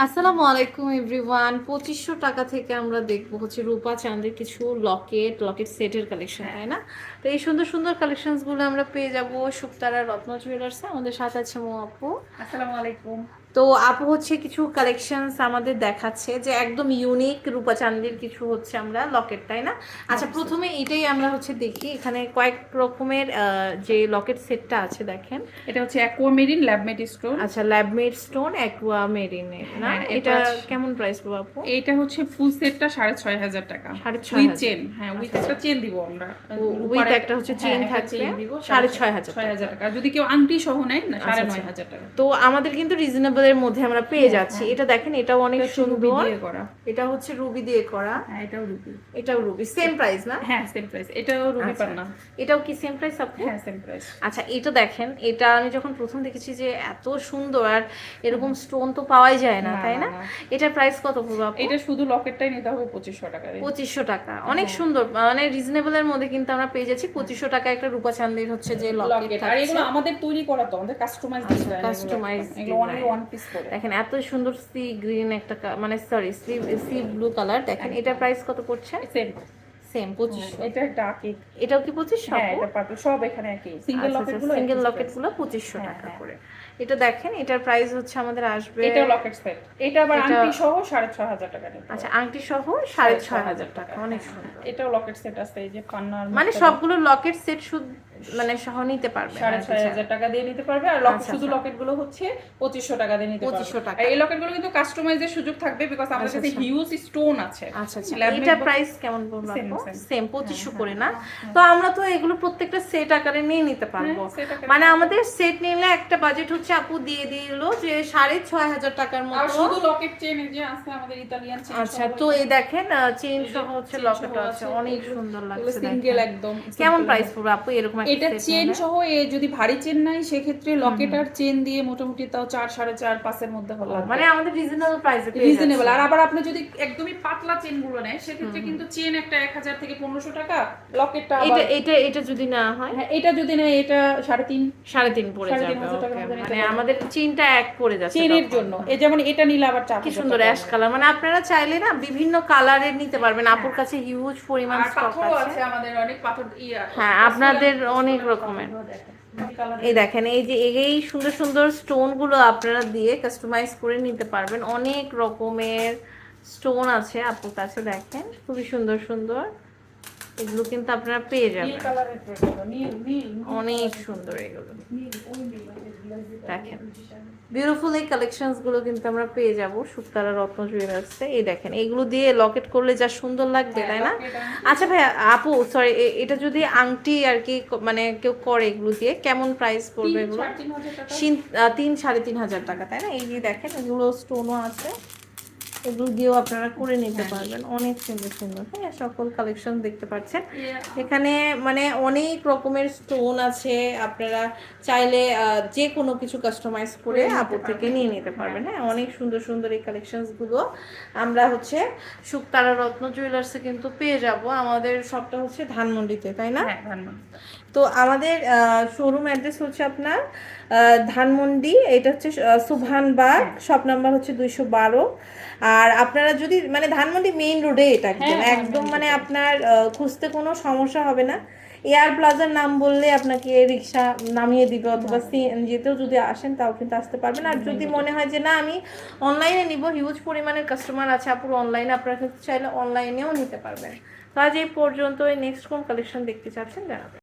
আসসালামু আলাইকুম এভরিওয়ান। 2500 টাকা থেকে আমরা দেখবো হচ্ছে রূপা চাঁদের কিছু লকেট সেটের কালেকশন, তাই না? তো এই সুন্দর সুন্দর কালেকশনসগুলো আমরা পেয়ে যাবো শুক্তারা রত্ন জুয়েলার্সে। আমাদের সাথে আছে মো আপু। আসসালামু আলাইকুম। তো আপু হচ্ছে কিছু কালেকশনস আমাদের দেখাচ্ছে যে একদম ইউনিক রূপা চাঁদের কিছু হচ্ছে আমরা লকেট, তাই না? আচ্ছা, প্রথমে এটাই আমরা হচ্ছে দেখি। এখানে কয়েক রকমের যে লকেট সেটটা আছে দেখেন। এটা হচ্ছে অ্যাকুয়ামেরিন ল্যাবমেড স্টোন। আচ্ছা, ল্যাবমেড স্টোন অ্যাকুয়া মেরিনের না? এটা কেমন প্রাইস পাবো আপু? এটা হচ্ছে ফুল সেটটা 6500 টাকা। 6500 উইথ চেন। হ্যাঁ, উইথ একটা চেন দিব আমরা। উইথ একটা হচ্ছে চেন থাকবে 6500 টাকা। যদি কেউ আংটি সহ নেয় না 9500 টাকা। তো আমাদের কিন্তু রিজনেবলের মধ্যে আমরা পেয়ে যাচ্ছি। এটা দেখেন, এটাও অনেক সুন্দর। এটা হচ্ছে রুবি দিয়ে করা। হ্যাঁ, এটাও রুবি। সেম প্রাইস না? হ্যাঁ, সেম প্রাইস। এটাও রুবি পান্না। এটাও কি সেম প্রাইস আপু? হ্যাঁ, সেম প্রাইস। আচ্ছা, এটা দেখেন, এটা আমি যখন প্রথম দেখেছি যে এত সুন্দর, আর এরকম স্টোন তো পাওয়াই যায় না, তাই না? এটার প্রাইস কত পড়বে আপু? এটা শুধু লকেটটাই নিতে হবে 2500 টাকা দিয়ে। 2500 টাকা, অনেক সুন্দর, মানে রিজনেবলের মধ্যে কিন্তু আমরা পেয়ে যাচ্ছি 2500 টাকা একটা রূপা চাঁদের হচ্ছে যে লকেট। আর এগুলো আমাদের তৈরি করা, তো আমাদের কাস্টমাইজ ডিজাইন, কাস্টমাইজ এগুলো অনলি ওয়ান পিস করে। দেখেন এত সুন্দর সি গ্রিন একটা মানে সরি সি ব্লু কালার। দেখেন এটার প্রাইস কত পড়ছে? Same same 2500। এটা ডার্ক। এটাও কি 2500? হ্যাঁ, এটা পাবে সব এখানে একই। সিঙ্গেল লকেটগুলো 2500 টাকা করে। এটা দেখেন, এটার প্রাইস হচ্ছে আমাদের আসবে। এটা লকেট সেট। এটা আবার আংটি সহ 6500 টাকা নিতে। আচ্ছা, আংটি সহ 6500 টাকা, অনেক সুন্দর। এটাও লকেট সেট আছে, এই যে পান্নার মানে সবগুলো লকেট সেট মানে সহ নিতে পারবে 6500 টাকা দিয়ে নিতে পারবে। আর শুধু লকেট গুলো হচ্ছে 2500 টাকা দিয়ে নিতে পারবে। 2500 টাকা। এই লকেট গুলো কিন্তু কাস্টমাইজের সুযোগ থাকবে, বিকজ আমাদের কাছে হিউজ স্টোন আছে। আচ্ছা, এটা প্রাইস কেমন পড়বে? সেম 2500 করে না? তো আমরা তো এগুলো প্রত্যেকটা সেট আকারে নিয়ে নিতে পারবো। মানে আমাদের সেট নিলে একটা বাজেট হচ্ছে আপু দিয়ে দিলো যে 6500 টাকার মতো। আর শুধু লকেট চেন যে আছে আমাদের ইতালিয়ান চেন। আচ্ছা, তো এই দেখেন চেন সহ হচ্ছে লকেট আছে, অনেক সুন্দর লাগছে। সিঙ্গেল একদম। কেমন প্রাইস পড়বে আপু এরকম একটা এটা চেন সহ? যদি ভারী চেন নাই সেক্ষেত্রে লকেট আর চেন দিয়ে মোটামুটি তাও 4, 4.5, 5 এর মধ্যে হলো। মানে আমাদের রিজনেবল প্রাইসে রিজনেবল। আর আবার আপনি যদি একদমই পাতলা চেন গুলো নেয় সেক্ষেত্রে কিন্তু চেন একটা 1000 থেকে 1500 টাকা, লকেটটা এটা যদি না হয়, হ্যাঁ, এটা যদি না, এটা 3.5 পড়ে যাবে। মানে আমাদের চেনটা এক পড়ে যাচ্ছে চেনের জন্য। এই যেমন এটা নিলে আবার 4 কি সুন্দর অ্যাশ কালার। মানে আপনারা চাইলে না বিভিন্ন কালারের নিতে পারবেন। আপুর কাছে হিউজ পরিমাণ স্টক আছে। আমাদের অনেক পাথর হ্যাঁ, আপনাদের অনেক রকমের। এই দেখেন, এই যে এই সুন্দর সুন্দর স্টোন গুলো আপনারা দিয়ে কাস্টমাইজ করে নিতে পারবেন। অনেক রকমের স্টোন আছে আপুর কাছে, দেখেন খুবই সুন্দর সুন্দর। এগুলো কিন্তু আপনারা পেয়ে যাবেন, অনেক সুন্দর এগুলো। দেখেন বিউটিফুল এই কালেকশনস গুলো কিন্তু আমরা পেয়ে যাব শুক্তারা রত্ন জুয়েলার্সে। এই দেখেন, এগুলো দিয়ে লকেট করলে যা সুন্দর লাগবে, তাই না? আচ্ছা ভাই আপু, সরি, এটা যদি আংটি আর কি মানে কেউ করে এগুলো দিয়ে, কেমন প্রাইস পড়বে এগুলো? 3-3.5 টাকা, তাই না? এই যে দেখেন, এগুলো স্টোনও আছে, এগুলো দিয়েও আপনারা করে নিতে পারবেন। অনেক সুন্দর সুন্দর, হ্যাঁ, সকল কালেকশন দেখতে পাচ্ছেন এখানে। মানে অনেক রকমের স্টোন আছে, আপনারা চাইলে যে কোনো কিছু কাস্টমাইজ করে আপুর থেকে নিয়ে নিতে পারবেন। হ্যাঁ, অনেক সুন্দর সুন্দর এই কালেকশনসগুলো আমরা হচ্ছে শুক্তারা রত্ন জুয়েলার্সে কিন্তু পেয়ে যাব। আমাদের শপটা হচ্ছে ধানমন্ডিতে, তাই না? তো আমাদের শোরুম অ্যাড্রেস হচ্ছে আপনার ধানমন্ডি। এটা হচ্ছে সুবহানবাগ, শপ নাম্বার হচ্ছে 212। আর আপনারা যদি মানে ধানমন্ডি মেইন রোডে, এটা একদম মানে আপনার খুঁজতে কোনো সমস্যা হবে না। এয়ার প্লাজার নাম বললে আপনাকে রিক্সা নামিয়ে দিবে, অথবা সিএনজিতেও যদি আসেন তাও কিন্তু আসতে পারবেন। আর যদি মনে হয় যে না আমি অনলাইনে নিব, হিউজ পরিমাণের কাস্টমার আছে আপুর অনলাইনে, আপনারা চাইলে অনলাইনেও নিতে পারবেন। তো আজ এই পর্যন্ত। নেক্সট কোন কালেকশন দেখতে চাচ্ছেন জানাবেন।